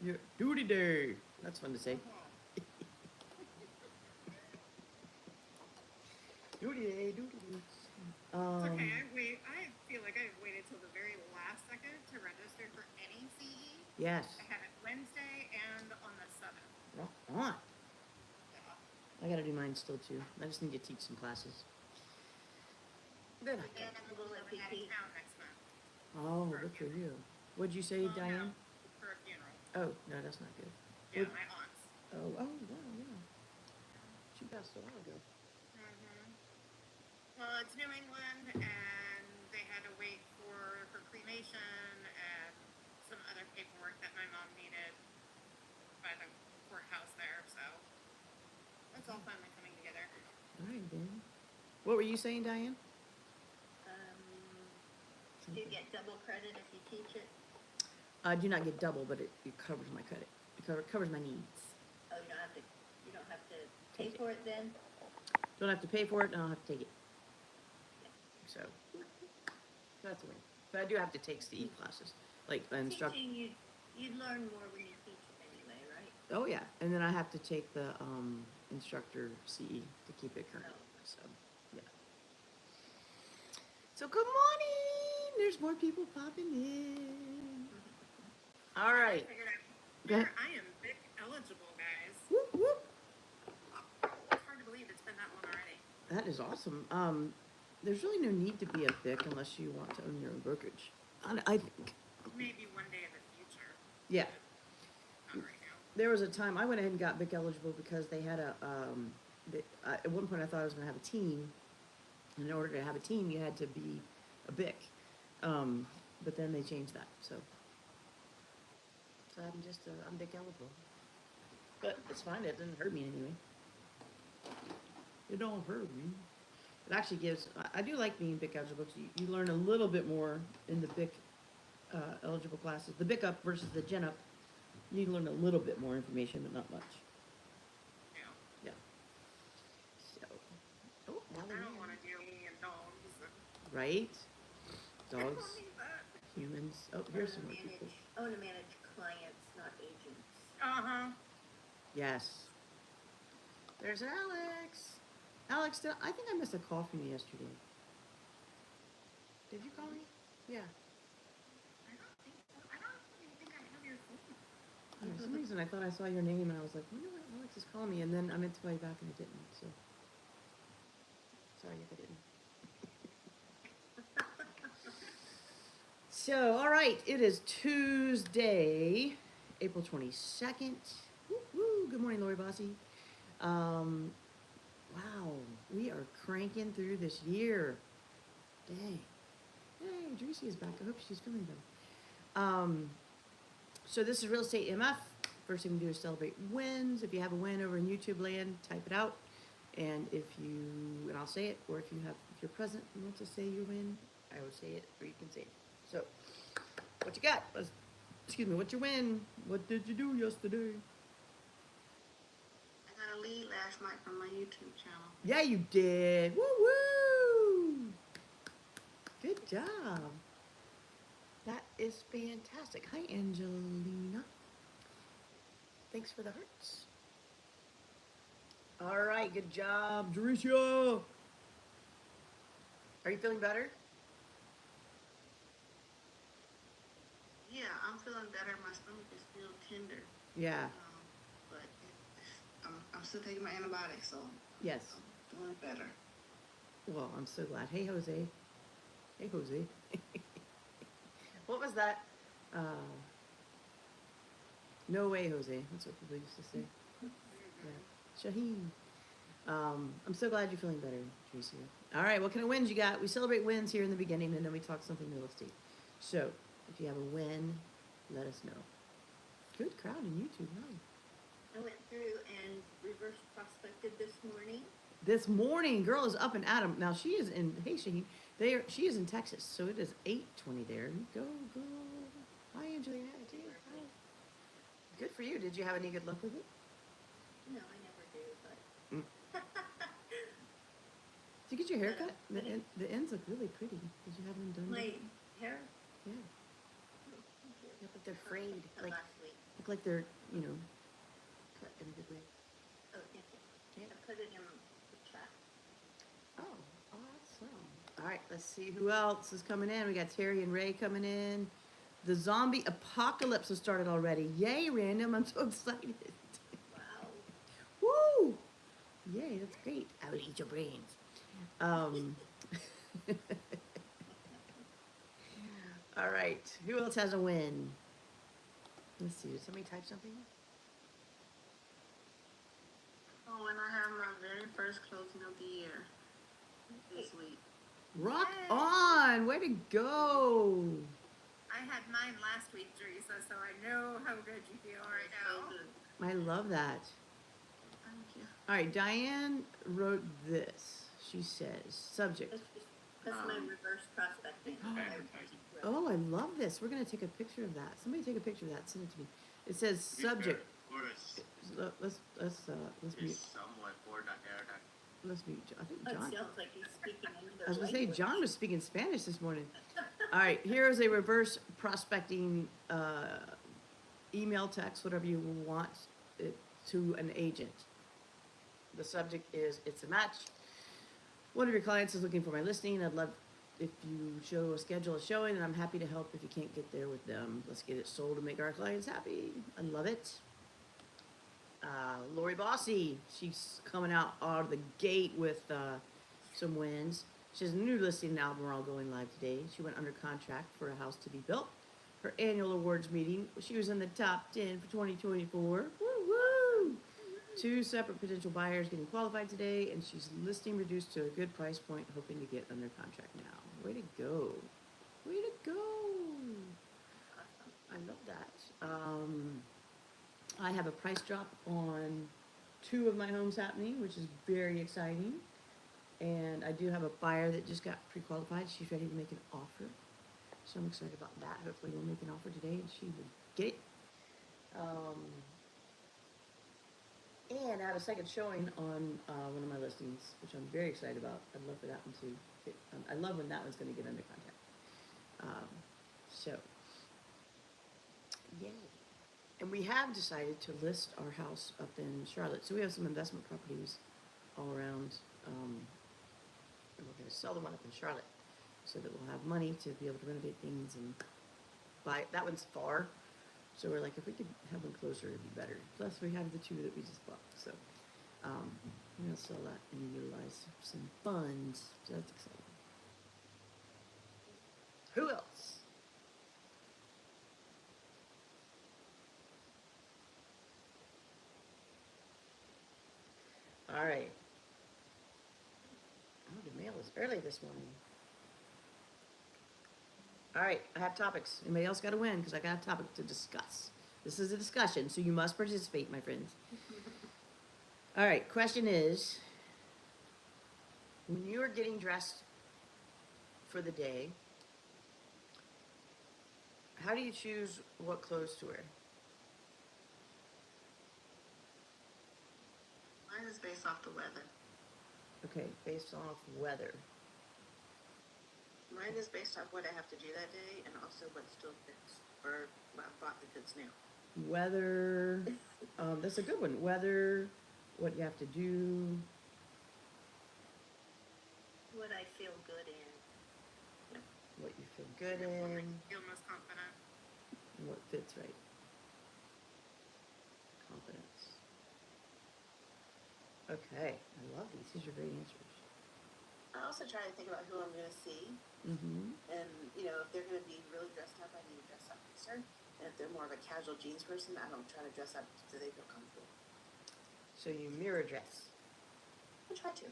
Your duty day. That's fun to say. Duty day, duty day. It's okay. I feel like I've waited till the very last second to register for any CE. Yes. I have it Wednesday and on the 7th. Rock on. Yeah. I gotta do mine still too. I just need to teach some classes. Then I can. And we'll be out of town next month. Oh, good for you. What'd you say, Well, Diane? no, for a funeral. Oh, no, that's not good. Yeah, What- my aunt's. Oh, wow, yeah. She passed a while ago. Well, it's New England, and they had to wait for her cremation and some other paperwork that my mom needed by the courthouse there. So it's all finally coming together. All right, then. What were you saying, Diane? Do you get double credit if you teach it? I do not get double, but it covers my credit. It covers my needs. Oh, you don't have to pay for it then? Don't have to pay for it, and I don't have to take it. So that's a win. But I do have to take CE classes, like instruct. Teaching, you learn more when you teach it anyway, right? Oh yeah, and then I have to take the instructor CE to keep it current. Oh. So yeah. So good morning. There's more people popping in. All right. I figured Go ahead. I am BIC eligible, guys. Whoop whoop. It's hard to believe it's been that long already. That is awesome. There's really no need to be a BIC unless you want to own your own brokerage. I think. Maybe one day in the future. Yeah. Not right now. There was a time I went ahead and got BIC eligible because they had at one point I thought I was going to have a team. And in order to have a team, you had to be a BIC. But then they changed that. So I'm BIC eligible. But it's fine. It doesn't hurt me anyway. It don't hurt me. It actually gives, I do like being BIC eligible because you learn a little bit more in the BIC eligible classes. The BIC up versus the Gen up, you learn a little bit more information, but not much. Yeah. Yeah. So, oh, now I don't want to deal with dogs. right? I don't Dogs, need that. humans. Oh, here's some more people. I want to manage clients, not agents. Uh-huh. Yes. There's Alex. Alex, I think I missed a call from you yesterday. Did you call me? Yeah. I don't even think I have your phone. For some reason, I thought I saw your name, and I was like, wonder what Alex is calling me, and then I meant to call you back, and I didn't, so. Sorry if I didn't. So, all right, it is Tuesday, April 22nd. Woo-hoo. Good morning, Lori Bossy. Wow, we are cranking through this year. Dang. Hey, Dreesy is back. I hope she's feeling better. So this is Real Estate MF. First thing we do is celebrate wins. If you have a win over in YouTube land, type it out. And and I'll say it, or if you're present and want to say your win, I will say it, or you can say it. So, what you got? Excuse me, what's your win? What did you do yesterday? I got a lead last night from my YouTube channel. Yeah, you did. Woo woo! Good job. That is fantastic. Hi, Angelina. Thanks for the hearts. All right, good job, Jericia. Are you feeling better? Yeah, I'm feeling better. My stomach is still tender, Yeah. but I'm still taking my antibiotics, so Yes. I'm doing better. Well, I'm so glad. Hey, Jose. Hey, Jose. What was that? No way, Jose. That's what people used to say. Yeah. Shaheen. I'm so glad you're feeling better, Tracy. All right, what kind of wins you got? We celebrate wins here in the beginning, and then we talk something real estate. So, if you have a win, let us know. Good crowd on YouTube, huh? I went through and reverse prospected this morning. This morning, girl is up and at 'em. Now she is in. Hey, Shaheen. She is in Texas, so it is 8:20 there. You go, girl. Hi, Angelina. Hi. Good for you. Did you have any good luck with it? No, I never do, but Did you get your hair cut? The ends look really pretty. Did you have them done? my hair Yeah. Yeah, but they're frayed. cut Like last week. like they're, you know, cut in a good way. Oh, thank you. Yeah. I put it in the chat. Oh, awesome. All right, let's see who else is coming in. We got Terry and Ray coming in. The zombie apocalypse has started already. Yay, random. I'm so excited. Wow. Woo! Yay, that's great. I will eat your brains. Um, all right, who else has a win? Let's see, did somebody type something? Oh, and I have my very first closing of the year this week. Rock Yay. on! Way to go! I had mine last week, Teresa, so I know how good you feel right So now. good. I love that. Thank you. All right, Diane wrote this. She says, subject. That's my reverse prospecting. Oh, I love this. We're gonna take a picture of that. Somebody take a picture of that. Send it to me. It says subject. Let's mute. Somewhat bored on there. Let's mute. I think It John. sounds like he's speaking another I was gonna say language. John was speaking Spanish this morning. All right, here is a reverse prospecting email, text, whatever you want it to an agent. The subject is it's a match. One of your clients is looking for my listing. I'd love if you schedule a showing, and I'm happy to help if you can't get there with them. Let's get it sold and make our clients happy. I love it. Lori Bossy, she's coming out of the gate with some wins. She has a new listing and album are all going live today. She went under contract for a house to be built. Her annual awards meeting, she was in the top 10 for 2024. Woo woo! 2 separate potential buyers getting qualified today, and she's listing reduced to a good price point, hoping to get under contract now. Way to go! Way to go! I love that. I have a price drop on 2 of my homes happening, which is very exciting. And I do have a buyer that just got pre-qualified. She's ready to make an offer. So I'm excited about that. Hopefully we'll make an offer today and she will get it. And I have a second showing on one of my listings, which I'm very excited about. I'd love for that one to get, I love when that one's gonna get under contract. So, yay. And we have decided to list our house up in Charlotte. So we have some investment properties all around. And we're gonna sell the one up in Charlotte so that we'll have money to be able to renovate things and buy. That one's far. So we're like, if we could have one closer, it'd be better. Plus we have the 2 that we just bought. So, we're gonna sell that and utilize some funds. So that's exciting. Who else? All right. Oh, the mail is early this morning. All right, I have topics. Anybody else got to win? Because I got a topic to discuss. This is a discussion, so you must participate, my friends. All right, question is, when you are getting dressed for the day, how do you choose what clothes to wear? Mine is based off the weather. Okay, based off weather. Mine is based off what I have to do that day and also what still fits or what I bought that fits new. Weather, that's a good one. Weather, what you have to do. What I feel good in. What you feel good What in, makes you feel most confident. and what fits right. Confidence. Okay, I love these. These are great answers. I also try to think about who I'm going to see, Mm-hmm. and if they're going to be really dressed up, I need to dress up nicer. And if they're more of a casual jeans person, I don't try to dress up so they feel comfortable. So you mirror dress. I try to.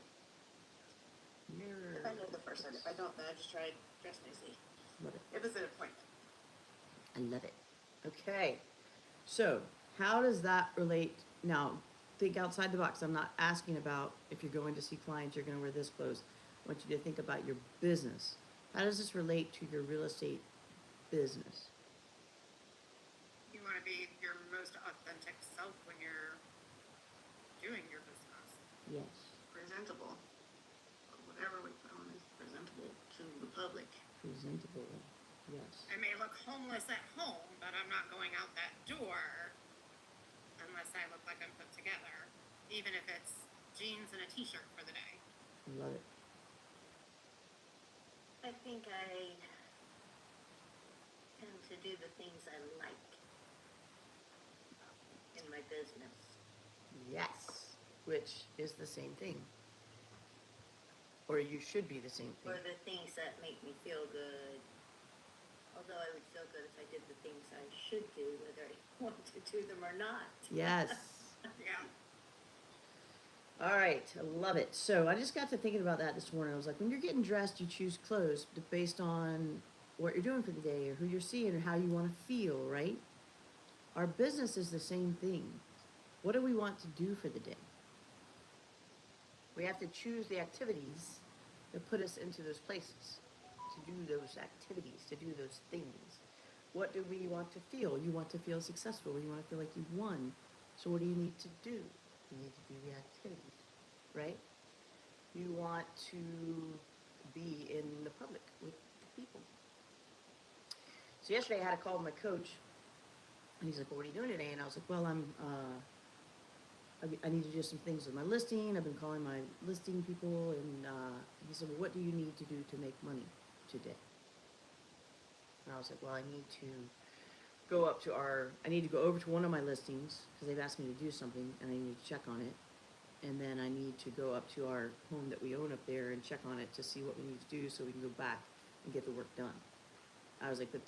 Mirror. If I know the person, if I don't, then I just try to dress nicely. Love it. If it's an appointment. I love it. Okay. So how does that relate? Now, think outside the box. I'm not asking about if you're going to see clients, you're going to wear this clothes. I want you to think about your business. How does this relate to your real estate business? You want to be your most authentic self when you're doing your business. Yes. Presentable. Whatever we put on is presentable to the public. Presentable. Yes. I may look homeless at home, but I'm not going out that door I look like I'm put together, even if it's jeans and a t-shirt for the day. Love it. I think I tend to do the things I like in my business. Yes, which is the same thing. Or you should be the same thing. Or the things that make me feel good. Although I would feel good if I did the things I should do, whether I want to do them or not. Yes. Yeah. All right, I love it. So I just got to thinking about that this morning. I was like, when you're getting dressed, you choose clothes based on what you're doing for the day or who you're seeing or how you want to feel, right? Our business is the same thing. What do we want to do for the day? We have to choose the activities that put us into those places, to do those activities, to do those things. What do we want to feel? You want to feel successful. You want to feel like you've won. So what do you need to do? You need to do the activities, right? You want to be in the public with the people. So yesterday I had a call with my coach, and he's like, well, what are you doing today? And I was like, well, I need to do some things with my listing. I've been calling my listing people, and he said, well, what do you need to do to make money today? And I was like, well, I need to go over to one of my listings because they've asked me to do something, and I need to check on it. And then I need to go up to our home that we own up there and check on it to see what we need to do so we can go back and get the work done. I was like, but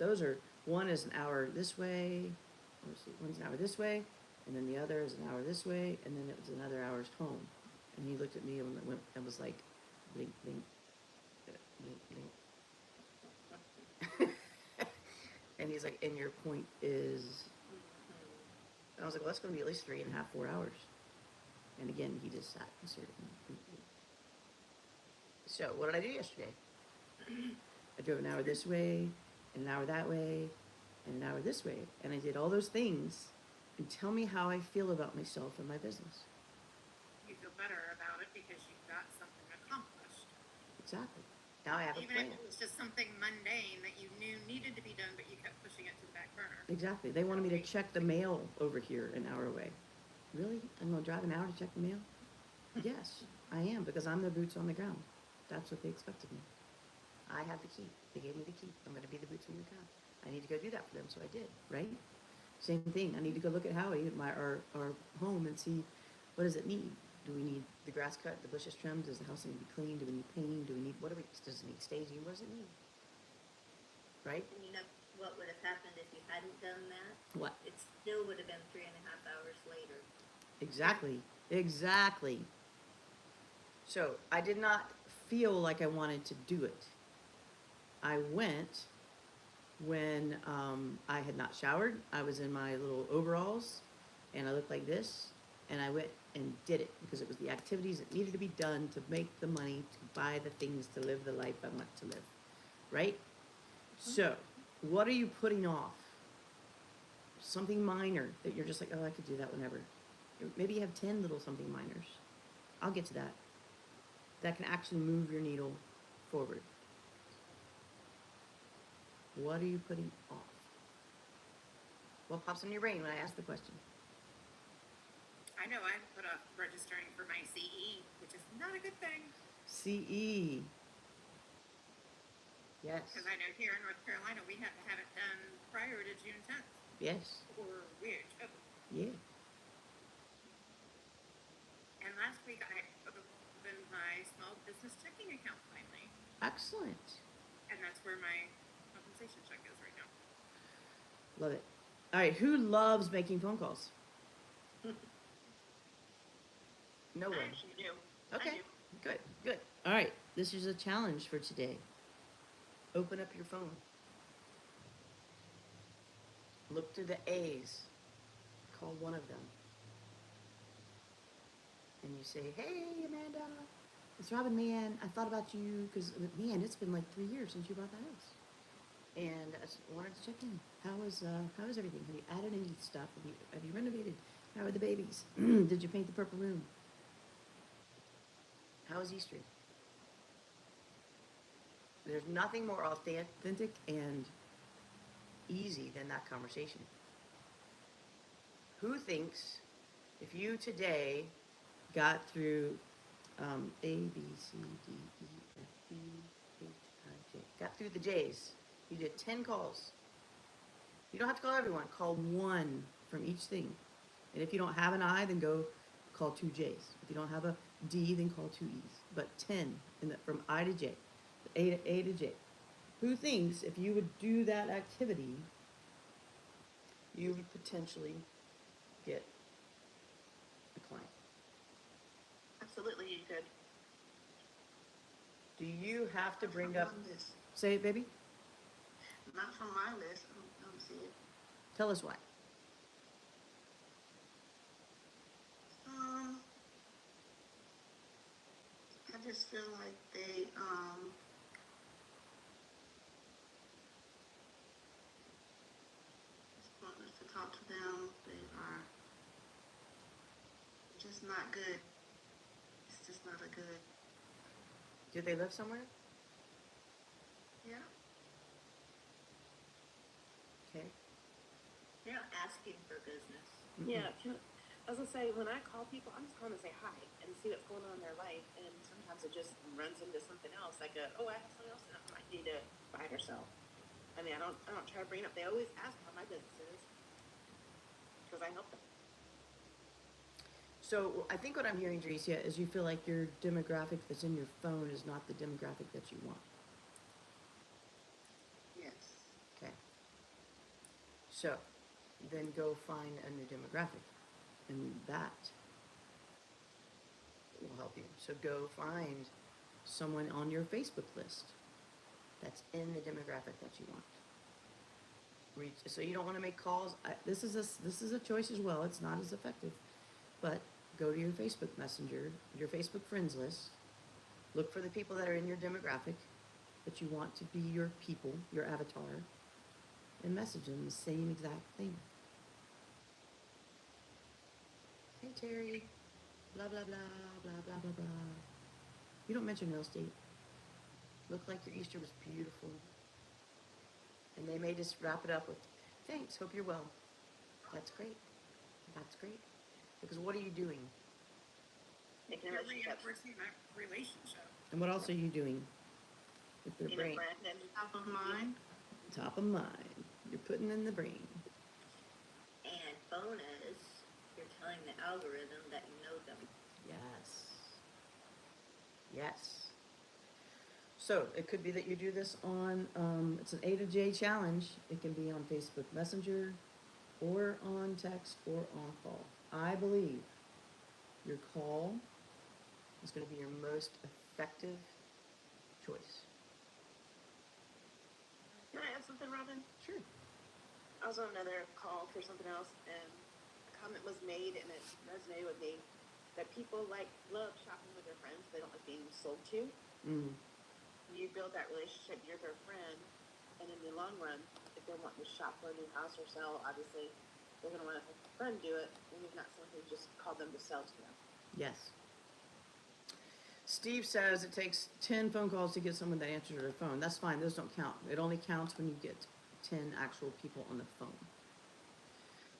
one is an hour this way, one's an hour this way, and then the other is an hour this way, and then it was another hour's home. And he looked at me and was like, blink, blink, blink, blink. And he's like, and your point is, and I was like, well, that's going to be at least 3.5, 4 hours. And again, he just sat and stared at me. So what did I do yesterday? I drove an hour this way, and an hour that way, and an hour this way. And I did all those things. And tell me how I feel about myself and my business. You feel better about it because you've got something accomplished. Exactly. Now I have a Even plan. if it was just something mundane that you knew needed to be done, but you kept pushing it to the back burner. Exactly. They wanted me to check the mail over here an hour away. Really? I'm going to drive an hour to check the mail? Yes, I am, because I'm the boots on the ground. That's what they expect of me. I have the key. They gave me the key. I'm going to be the boots on the ground. I need to go do that for them, so I did, right? Same thing. I need to go look at Howie, our home, and see what does it need. Do we need the grass cut, the bushes trimmed? Does the house need to be cleaned? Do we need painting? Does it need staging? What does it need? Right? And you know what would have happened if you hadn't done that? What? It still would have been 3.5 hours later. Exactly. Exactly. So I did not feel like I wanted to do it. I went when I had not showered. I was in my little overalls, and I looked like this, and I went and did it because it was the activities that needed to be done to make the money to buy the things to live the life I want to live, right? So what are you putting off? Something minor that you're just like, oh, I could do that whenever. Maybe you have 10 little something minors. I'll get to that. That can actually move your needle forward. What are you putting off? What pops in your brain when I ask the question? I know I put off registering for my CE, which is not a good thing. CE. Yes. Because I know here in North Carolina, we have to have it done prior to June 10th. Yes. Or weird. Oh. Yeah. And last week I opened my small business checking account finally. Excellent. And that's where my compensation check is right now. Love it. All right. Who loves making phone calls? No one. I actually do. Okay. I do. Good. Good. All right. This is a challenge for today. Open up your phone. Look through the A's. Call one of them. And you say, hey, Amanda, it's Robin, man. I thought about you because, man, it's been like 3 years since you bought the house. And I just wanted to check in. How is everything? Have you added any stuff? Have you renovated? How are the babies? Did you paint the purple room? How is Easter? There's nothing more authentic and easy than that conversation. Who thinks If you today got through A, B, C, D, E, F, G, H, I, J, got through the J's, you did 10 calls. You don't have to call everyone, call one from each thing. And if you don't have an I, then go call two J's. If you don't have a D, then call two E's. But 10 from I to J, A to J. Who thinks if you would do that activity, you would potentially get a client? Absolutely, you could. Do you have to Not bring from up, my list. say it, baby? Not from my list. I don't see it. Tell us why. Um, I just feel like they just want us to talk to them. They are just not good. It's just not a good. Do they live somewhere? Yeah. Okay. You're not asking for business. Mm-mm. Yeah, I was gonna say, when I call people, I'm just calling to say hi and see what's going on in their life, and sometimes it just runs into something else, like I have something else that I might need to buy or sell. I mean, I don't try to bring it up. They always ask how my business is, because I help them. So I think what I'm hearing, Teresa, is you feel like your demographic that's in your phone is not the demographic that you want. Yes. Okay. So then go find a new demographic, and that will help you. So go find someone on your Facebook list that's in the demographic that you want. Reach. So you don't want to make calls. This is a choice as well. It's not as effective, but go to your Facebook Messenger, your Facebook friends list. Look for the people that are in your demographic that you want to be your people, your avatar, and message them the same exact thing. Hey Terry, blah blah blah blah blah blah blah. You don't mention real estate. Looked like your Easter was beautiful. And they may just wrap it up with, thanks, hope you're well. That's great. That's great. Because what are you doing? Making a You're relationship. reinforcing that relationship. And what else are you doing with their Being a brain? friend and Top of mind. Top of mind. You're putting in the brain. and bonus, you're telling the algorithm that you know them. Yes. Yes. So it could be that you do this on, it's an A to J challenge. It can be on Facebook Messenger or on text or on call. I believe your call is going to be your most effective choice. Can I add something, Robin? Sure. I was on another call for something else, and a comment was made, and it resonated with me, that people love shopping with their friends. They don't like being sold to. Mm. You build that relationship, you're their friend, and in the long run, if they're wanting to shop for a new house or sell, obviously, they're going to want to have a friend do it, and you're not someone who just called them to sell to them. Yes. Steve says it takes 10 phone calls to get someone that answers their phone. That's fine. Those don't count. It only counts when you get 10 actual people on the phone.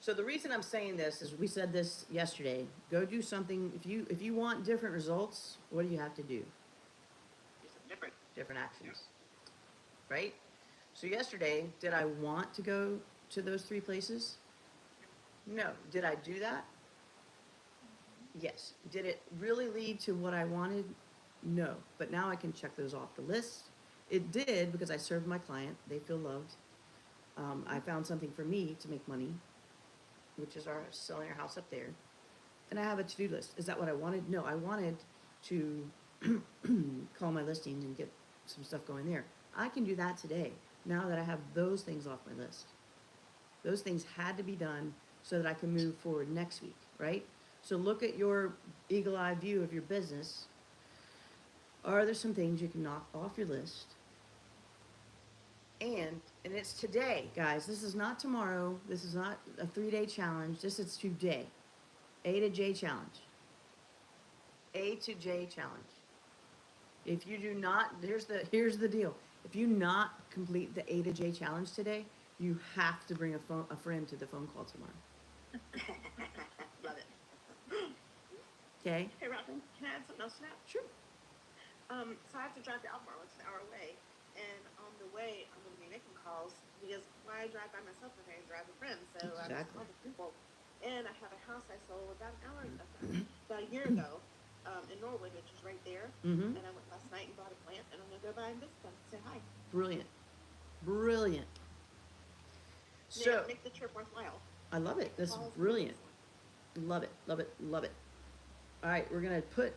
So the reason I'm saying this is we said this yesterday. Go do something. If you want different results, what do you have to do? Do something different. Different actions. Right? So yesterday, did I want to go to those 3 places? No. Did I do that? Yes. Did it really lead to what I wanted? No. But now I can check those off the list. It did because I served my client. They feel loved. I found something for me to make money, which is our selling our house up there. And I have a to-do list. Is that what I wanted? No, I wanted to call my listings and get some stuff going there. I can do that today, now that I have those things off my list. Those things had to be done so that I can move forward next week, right? So look at your eagle-eye view of your business. Are there some things you can knock off your list? And it's today, guys. This is not tomorrow. This is not a 3-day challenge. This is today. A to J challenge. A to J challenge. If you do not, here's the deal. If you not complete the A to J challenge today, you have to bring a friend to the phone call tomorrow. Love it. Okay, Hey, Robin, can I add something else to that? sure. So I have to drive to Albemarle, which is an hour away, and on the way, I'm going to be making calls because why drive by myself if I can drive with friends? So I just Exactly. called the people, and I have a house I sold about about a year ago, in Norwood, which is right there. Mm-hmm. And I went last night and bought a plant, and I'm going to go by and visit them, say hi. Brilliant. Brilliant. So, Make the trip worthwhile. I love it. Make That's calls and brilliant. visits. Love it. Love it. Love it. All right,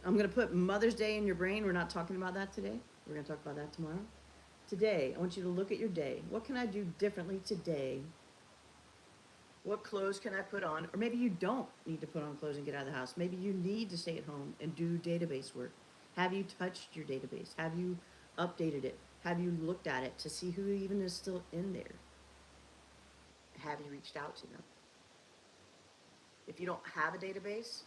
I'm gonna put Mother's Day in your brain. We're not talking about that today. We're gonna talk about that tomorrow. Today, I want you to look at your day. What can I do differently today? What clothes can I put on? Or maybe you don't need to put on clothes and get out of the house. Maybe you need to stay at home and do database work. Have you touched your database? Have you updated it? Have you looked at it to see who even is still in there? Have you reached out to them? If you don't have a database,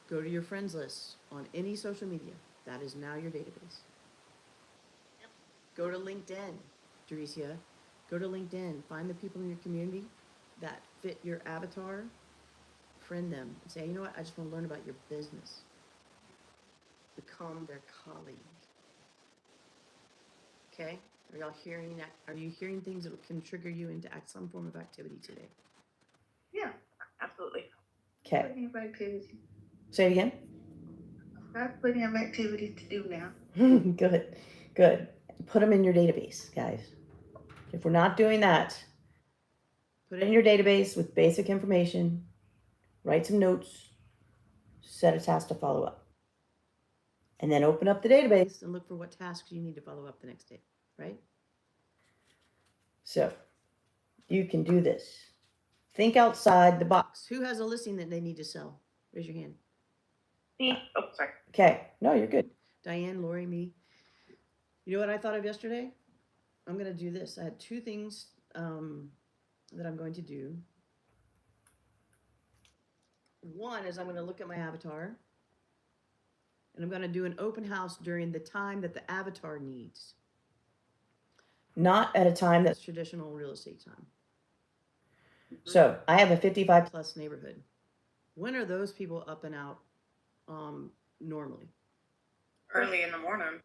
go to your friends list on any social media. That is now your database. Yep. Go to LinkedIn, Teresia. Go to LinkedIn. Find the people in your community that fit your avatar. Friend them and say, you know what? I just want to learn about your business. Become their colleague. Okay? Are y'all hearing that? Are you hearing things that can trigger you into some form of activity today? Yeah, absolutely. Okay. Plenty of activity. Say it again. I've got plenty of activity to do now. Good. Good. Put them in your database, guys. If we're not doing that, put it in your database with basic information, write some notes, set a task to follow up. And then open up the database and look for what tasks you need to follow up the next day, right? So you can do this. Think outside the box. Who has a listing that they need to sell? Raise your hand. Me? Oh, sorry. Okay. No, you're good. Diane, Lori, me. You know what I thought of yesterday? I'm going to do this. I had two things that I'm going to do. One is I'm going to look at my avatar and I'm going to do an open house during the time that the avatar needs, not at a time that's traditional real estate time. So I have a 55 plus neighborhood. When are those people up and out normally? Early in the morning.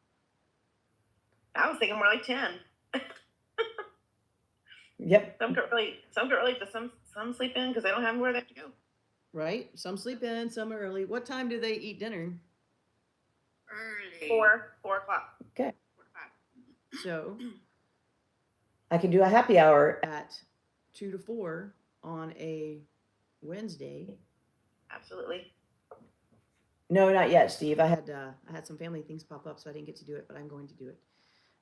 I was thinking more like 10. Yep. Some get early, but some sleep in because they don't have where they have to go. Right. Some sleep in, some are early. What time do they eat dinner? Early. 4 o'clock. Okay. 4 to 5. So I can do a happy hour at 2 to 4 on a Wednesday. Absolutely. No, not yet, Steve. I had some family things pop up, so I didn't get to do it, but I'm going to do it.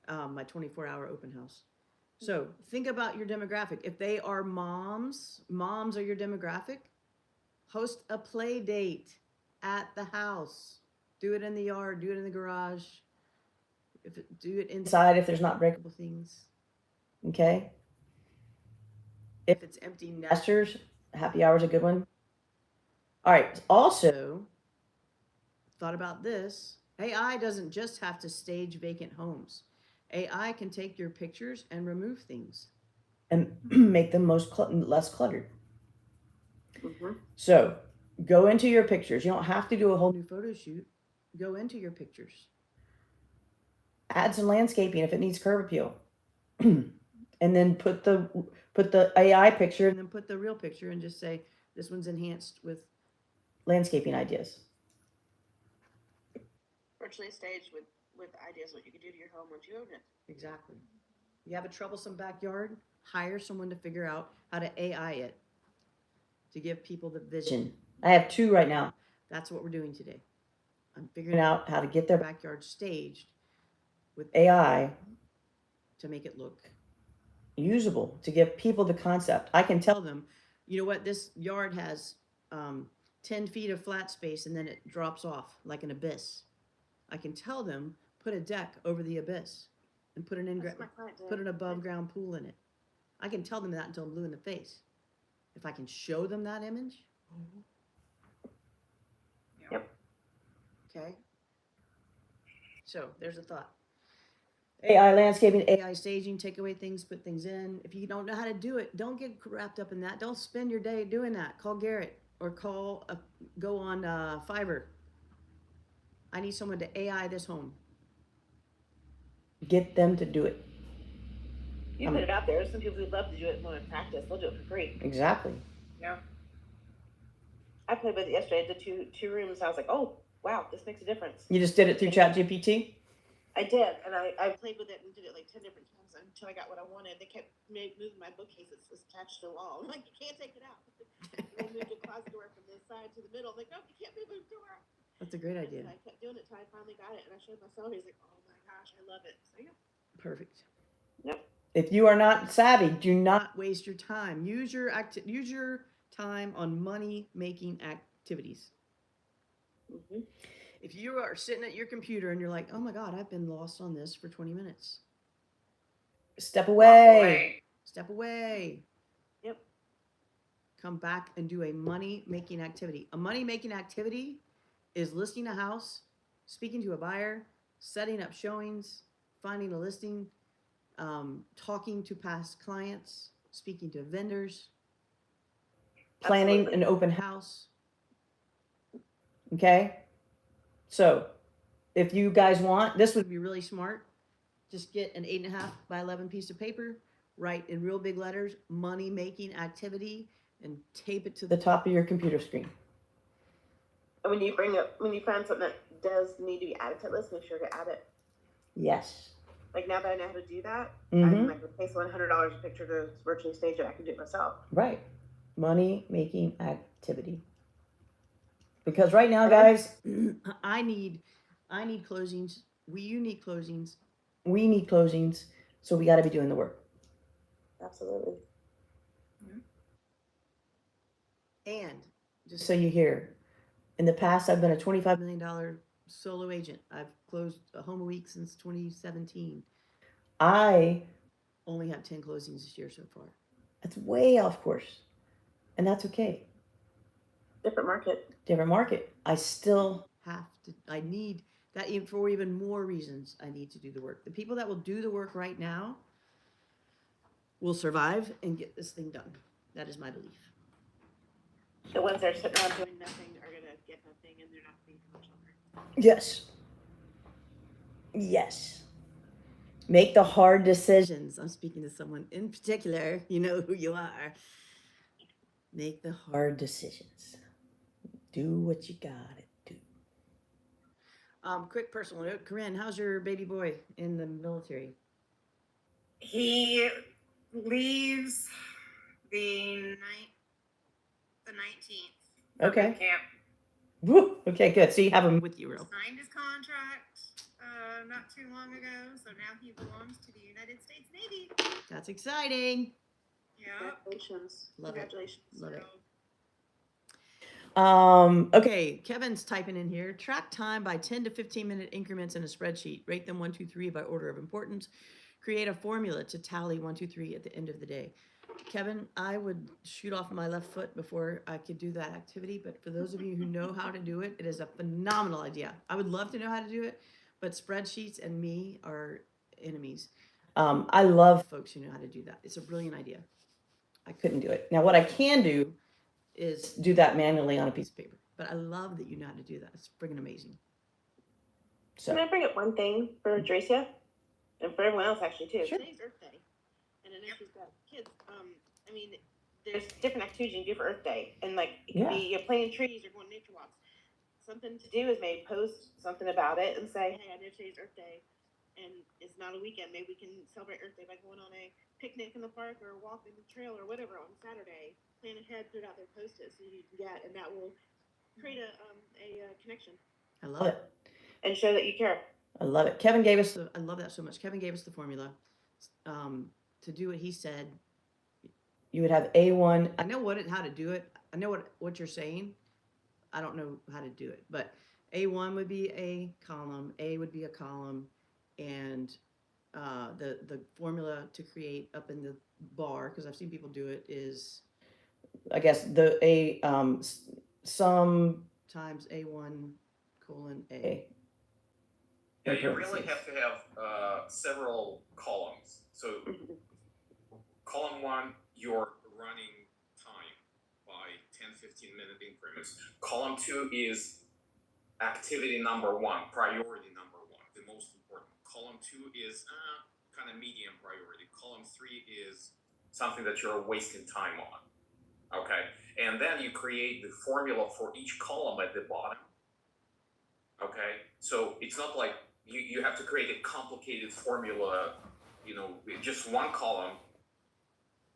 My 24-hour open house. So think about your demographic. If they are moms are your demographic. Host a play date at the house. Do it in the yard. Do it in the garage. Do it inside if there's not breakable things. Okay. If it's empty nesters, happy hour is a good one. All right. Also, thought about this. AI doesn't just have to stage vacant homes. AI can take your pictures and remove things and make them less cluttered. Mm-hmm. So go into your pictures. You don't have to do a whole new photo shoot. Go into your pictures. Add some landscaping if it needs curb appeal. And then put the AI picture and then put the real picture and just say this one's enhanced with landscaping ideas. Virtually staged with ideas what you could do to your home once you own it. Exactly. You have a troublesome backyard, hire someone to figure out how to AI it to give people the vision. I have two right now. That's what we're doing today. I'm figuring out how to get their backyard staged with AI to make it look usable, to give people the concept. I can tell them, you know what, this yard has 10 feet of flat space and then it drops off like an abyss. I can tell them, put a deck over the abyss and put an above ground pool in it. I can tell them that until I'm blue in the face. If I can show them that image. Yep. Okay. So there's a thought. AI landscaping, AI staging, take away things, put things in. If you don't know how to do it, don't get wrapped up in that. Don't spend your day doing that. Call Garrett or go on Fiverr I need someone to AI this home. Get them to do it. You put it out there. Some people who love to do it want to practice. They'll do it for free. Exactly. Yeah. I played with it yesterday. I did two rooms. I was like, oh wow, this makes a difference. You just did it through ChatGPT? I did, and I played with it and did it like 10 different times until I got what I wanted. They kept moving my bookcase. It's attached to the wall. I'm like, you can't take it out. They moved the closet door from this side to the middle. I'm like, nope, you can't move the door. That's a great idea. And I kept doing it until I finally got it, and I showed my son. He's like, oh my gosh, I love it. So yeah. Perfect. Yep. If you are not savvy, do not Not waste your time. Use your time on money making activities. Mm-hmm. If you are sitting at your computer and you're like, oh my God, I've been lost on this for 20 minutes, step away. step away. Yep. Come back and do a money making activity. A money making activity is listing a house, speaking to a buyer, setting up showings, finding a listing, talking to past clients, speaking to vendors, Planning Absolutely. an open house. house. Okay? So, if you guys want, this would Would be really smart. Just get an 8.5 by 11 piece of paper, write in real big letters, money making activity, and tape it to the top of your computer screen. And when you find something that does need to be added to the list, make sure to add it. Yes. Like now that I know how to do that, Mhm. I'm like, pay someone $100 a picture to virtually stage it. I can do it myself. Right. Money making activity. Because right now, guys, I need closings. You need closings. we need closings, so we got to be doing the work. Absolutely. And just So you hear, in the past, I've been a $25 $5 million solo agent. I've closed a home a week since 2017. I Only have 10 closings this year so far. That's way off course, and that's okay. Different market. Different market. I still I need that for even more reasons. I need to do the work. The people that will do the work right now will survive and get this thing done. That is my belief. The ones that are sitting around doing nothing are going to get nothing, and they're not being commercial. Yes. Yes. Make the hard decisions. I'm speaking to someone in particular. You know who you are. Make the hard decisions. Do what you gotta do. Quick personal note, Corinne, how's your baby boy in the military? He leaves the 19th. For Okay. boot camp. Woo. Okay, good. So you have him With you, real. Signed his contract not too long ago, so now he belongs to the United States Navy. That's exciting. Yeah. Congratulations. Love Congratulations. it. Love it. Okay. Okay, Kevin's typing in here. Track time by 10 to 15 minute increments in a spreadsheet. Rate them 1, 2, 3 by order of importance. Create a formula to tally 1, 2, 3 at the end of the day. Kevin, I would shoot off my left foot before I could do that activity, but for those of you who know how to do it, it is a phenomenal idea. I would love to know how to do it, but spreadsheets and me are enemies. I love Folks who know how to do that. It's a brilliant idea. I couldn't do it. Now what I can do is do that manually on a piece of paper. But I love that you know how to do that. It's friggin' amazing. Can I bring up one thing for Dracia? And for everyone else, actually, too. Sure. Today's Earth Day. And I know she's got kids. I mean, there's different activities you can do for Earth Day. And, like, it could be planting trees or going nature walks. Something to do is maybe post something about it and say, hey, I know today's Earth Day. And it's not a weekend. Maybe we can celebrate Earth Day by going on a picnic in the park or a walk in the trail or whatever on Saturday. Plan ahead, put it out there, post it so you can get, and that will create a connection. I love it. And show that you care. I love it. Kevin gave us I love that so much. Kevin gave us the formula. To do what he said. You would have A1. I know how to do it. I know what you're saying. I don't know how to do it, but A1 would be a column, A would be a column, and the formula to create up in the bar, because I've seen people do it, is I guess sum times A1 colon A. Yeah, you really have to have several columns. So column 1, your running time by 10-15 minute increments. Column 2 is activity number one, priority number one, the most important. Column two is kind of medium priority. Column three is something that you're wasting time on. Okay, and then you create the formula for each column at the bottom. Okay, so it's not like you have to create a complicated formula, with just one column,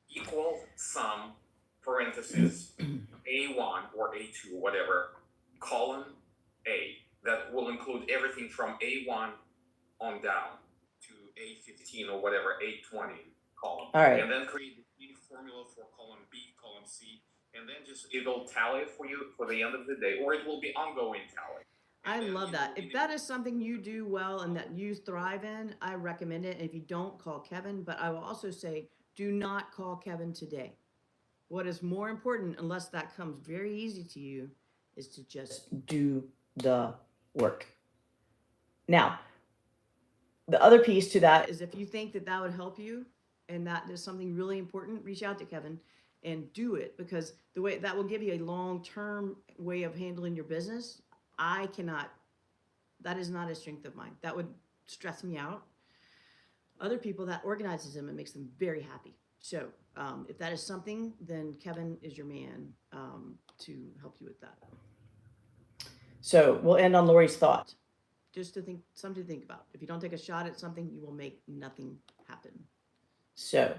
equal sum, parentheses, A1 or A2, whatever, column A. That will include everything from A1 on down to A15 or whatever, A20 column. All right. And then create the formula for column B, column C, and then it'll tally it for you for the end of the day, or it will be ongoing tally. I And then, love that. If that is something you do well and that you thrive in, I recommend it. And if you don't, call Kevin. But I will also say, do not call Kevin today. What is more important, unless that comes very easy to you, is to just do the work. Now, the other piece to that is if you think that that would help you and that is something really important, reach out to Kevin and do it, because the way that will give you a long-term way of handling your business. I cannot, that is not a strength of mine. That would stress me out. Other people, that organizes them and makes them very happy. So if that is something, then Kevin is your man to help you with that. So we'll end on Lori's thought. Just to think, something to think about. If you don't take a shot at something, you will make nothing happen. So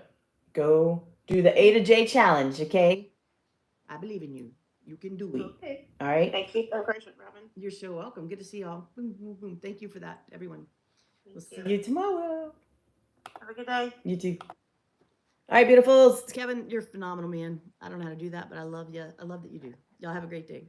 go do the A to J challenge, okay? I believe in you. You can do it. Okay. All right. Thank you. Encouragement, Robin. You're so welcome. Good to see y'all. Boom, boom, boom. Thank you for that, everyone. We'll see See you tomorrow. Have a good day. You too. All right, beautifuls. Kevin, you're phenomenal, man. I don't know how to do that, but I love you. I love that you do. Y'all have a great day.